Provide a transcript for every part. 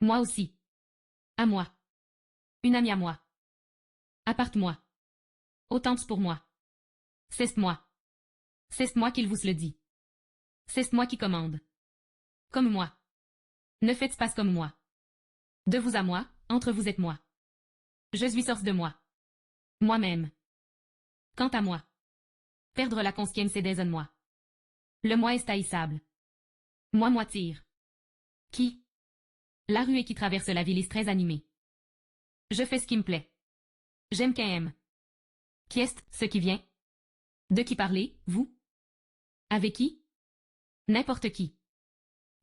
Moi aussi. À moi. Une amie à moi. Aparte-moi. Autant pour moi. C'est moi. C'est moi qu'il vous le dit. C'est moi qui commande. Comme moi. Ne faites pas comme moi. De vous à moi, entre vous et moi. Je suis source de moi. Moi-même. Quant à moi. Perdre la conscience c'est déshonne-moi. Le moi est haïssable. Moi tire. Qui? La rue et qui traverse la ville est très animée. Je fais ce qui me plaît. J'aime qu'un aime. Qui est ce qui vient? De qui parler, vous? Avec qui? N'importe qui.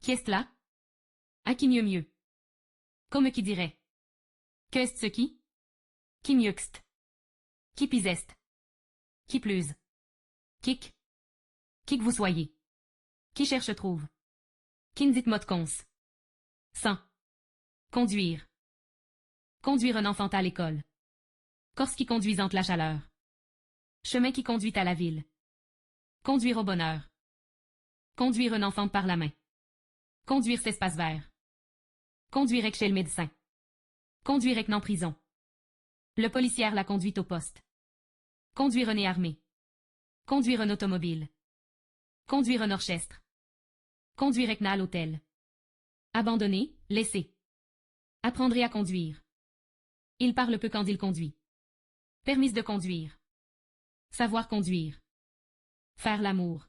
Qui est là? À qui mieux? Comme qui dirait? Que est ce qui? Qui mieuxte? Qui pisest? Qui plus? Qui que vous soyez? Qui cherche trouve? Qui ne dit mot cons? Sans. Conduire. Conduire un enfant à l'école. Corse qui conduisante la chaleur. Chemin qui conduit à la ville. Conduire au bonheur. Conduire un enfant par la main. Conduire ses espaces verts. Conduire chez le médecin. Conduire en prison. Le policier la conduit au poste. Conduire un nez armé. Conduire un automobile. Conduire un orchestre. Conduire à l'hôtel. Abandonner, laisser. Apprendrez à conduire. Il parle peu quand il conduit. Permise de conduire. Savoir conduire. Faire l'amour.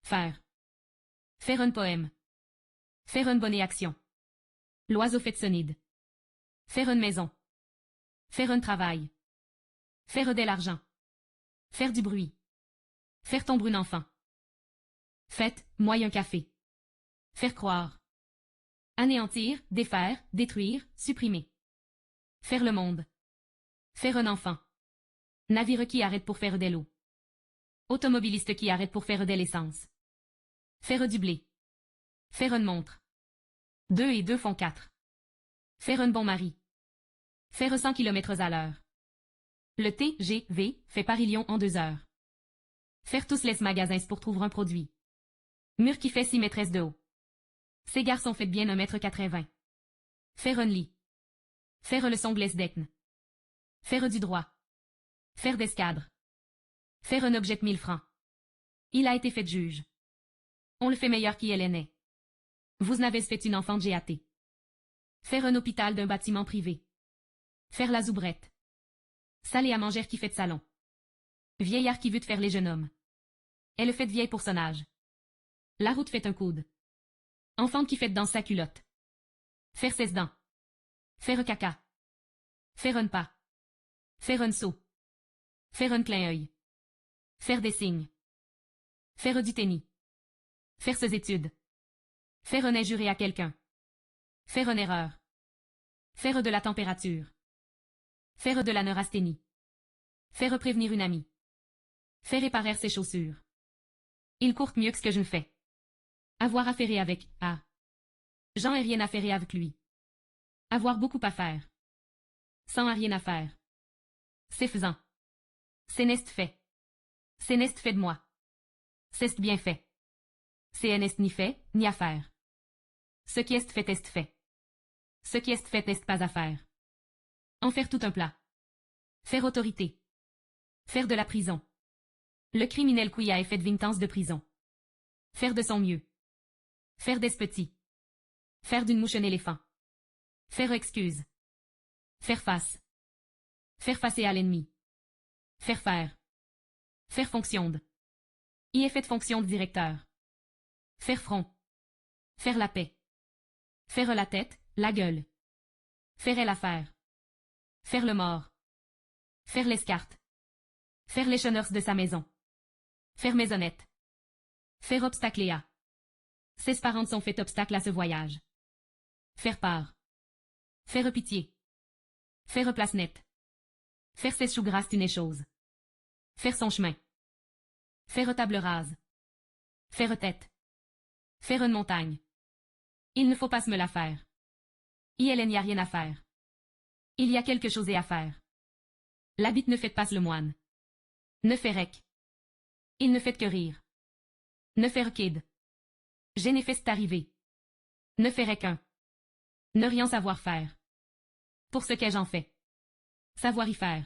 Faire. Faire un poème. Faire une bonne action. L'oiseau fait sonide. Faire une maison. Faire un travail. Faire de l'argent. Faire du bruit. Faire tomber un enfant. Faites, moi un café. Faire croire. Anéantir, défaire, détruire, supprimer. Faire le monde. Faire un enfant. Navire qui arrête pour faire de l'eau. Automobiliste qui arrête pour faire de l'essence. Faire du blé. Faire une montre. 2 et 2 font 4. Faire un bon mari. Faire 100 km à l'heure. Le TGV fait Paris-Lyon en 2 heures. Faire tous les magasins pour trouver un produit. Mur qui fait 6 maîtresses de haut. Ces garçons fait bien 1,80 m. Faire un lit. Faire le songles d'ecne. Faire du droit. Faire d'escadre. Faire un objet de 1000 francs. Il a été fait juge. On le fait meilleur qui elle est née. Vous n'avez fait une enfant de GAT. Faire un hôpital d'un bâtiment privé. Faire la zoubrette. Saler à manger qui fait de salon. Vieillard qui veut te faire les jeunes hommes. Elle fait de vieille pour son âge. La route fait un coude. Enfant qui fait dans sa culotte. Faire ses dents. Faire un caca. Faire un pas. Faire un saut. Faire un clin œil. Faire des signes. Faire du tennis. Faire ses études. Faire un injuré à quelqu'un. Faire une erreur. Faire de la température. Faire de la neurasthénie. Faire prévenir une amie. Faire réparer ses chaussures. Il court mieux que ce que je ne fais. Avoir affaire avec, ah. J'en ai rien à faire avec lui. Avoir beaucoup à faire. Sans rien à faire. C'est faisant. C'est n'est fait. C'est n'est fait de moi. C'est bien fait. C'est n'est ni fait, ni à faire. Ce qui est fait est fait. Ce qui est fait est pas à faire. En faire tout un plat. Faire autorité. Faire de la prison. Le criminel qui a fait de 20 ans de prison. Faire de son mieux. Faire des petits. Faire d'une mouche un éléphant. Faire excuse. Faire face. Faire face à l'ennemi. Faire faire. Faire fonction de. Y est fait de fonction de directeur. Faire front. Faire la paix. Faire la tête, la gueule. Faire l'affaire. Faire le mort. Faire l'escarte. Faire les cheneurs de sa maison. Faire maisonnette. Faire obstacle à. Ses parents sont fait obstacle à ce voyage. Faire part. Faire pitié. Faire place nette. Faire ses choux grasses une chose. Faire son chemin. Faire table rase. Faire tête. Faire une montagne. Il ne faut pas se me la faire. Il n'y a rien à faire. Il y a quelque chose à faire. L'habit ne fait pas le moine. Ne fait rec. Il ne fait que rire. Ne faire kid. J'ai n'ai fait c'est arrivé. Ne ferait qu'un. Ne rien savoir faire. Pour ce qu'ai-je en fait? Savoir y faire.